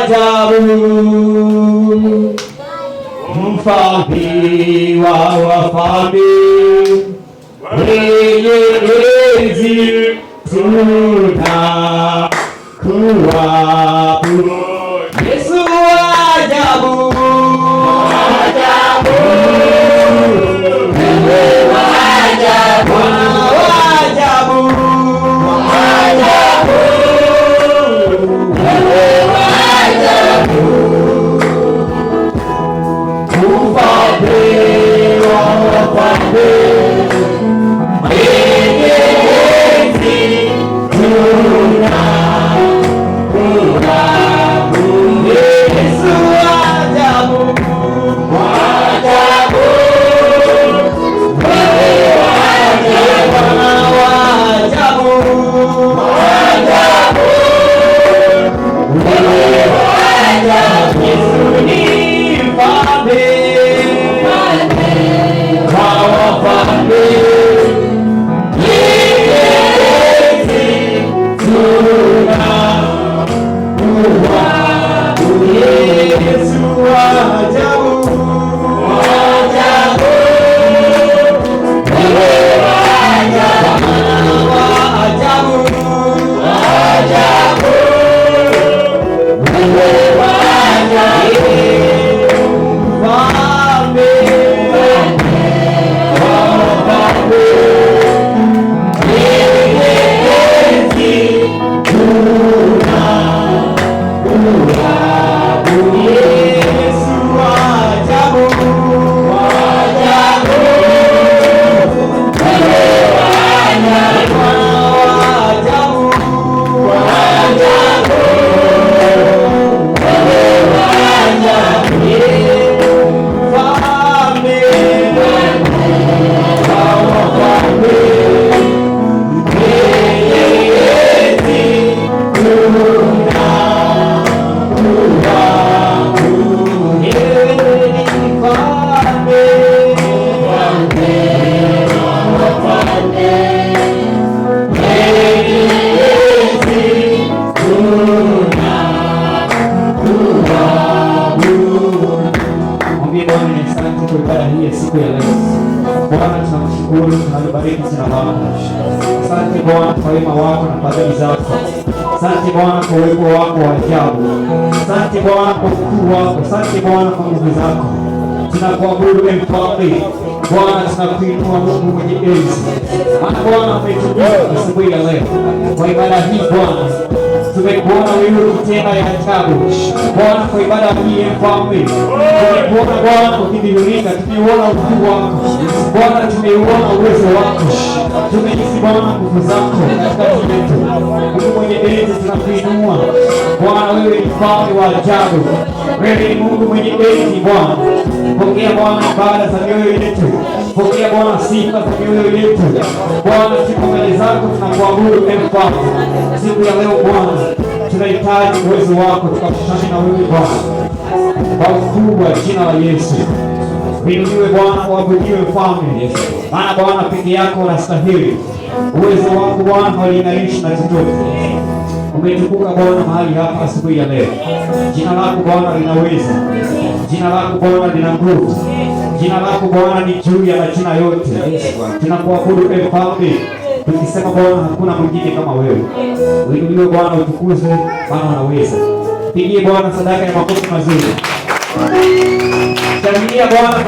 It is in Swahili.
ajabu, mfalme wa wafalme, mwenye enzi tunakuabudu. Yesu wa ajabu, siku ya leo. Bwana, tunakushukuru, tunakubariki jina lako. Asante Bwana kwa wema wako na fadhili zako. Asante Bwana kwa uwepo wako wa ajabu. Asante Bwana kwa ukuu wako. Asante Bwana kwa nguvu zako. Tunakuabudu Mfalme. Bwana, tunakuinua Mungu mwenye enzi. Maana Bwana umetukuka asubuhi ya leo. Kwa ibada hii Bwana, tumekuona wewe ukitenda ya ajabu. Bwana, kwa ibada hii Mfalme, tumekuona Bwana ukidhihirika, tumeuona ukuu wako. Bwana, tumeuona uwezo wako. Tumehisi Bwana nguvu zako katikati yetu. Mungu mwenye enzi, tunakuinua Bwana, wewe ni Mfalme wa ajabu. Wewe ni Mungu mwenye enzi Bwana. Pokea Bwana ibada za mioyo yetu. Pokea Bwana sifa za mioyo yetu. Bwana, siku mbele zako tunakuabudu Mfalme. Siku ya leo Bwana, tunahitaji uwezo wako tukakutane na wewe Bwana. Kwa ukuu wa jina la Yesu. Uinuliwe Bwana, uabudiwe Mfalme. Maana Bwana peke yako unastahili. Uwezo wako Bwana haulinganishi na chochote. Umetukuka Bwana mahali hapa asubuhi ya leo. Jina lako Bwana linaweza. Jina lako Bwana lina nguvu. Jina lako Bwana ni juu ya majina yote. Tunakuabudu Mfalme, tukisema Bwana hakuna mwingine kama wewe. Uinuliwe Bwana, utukuzwe, maana unaweza. Pigie Bwana sadaka ya makofi mazuri. Shangilia Bwana.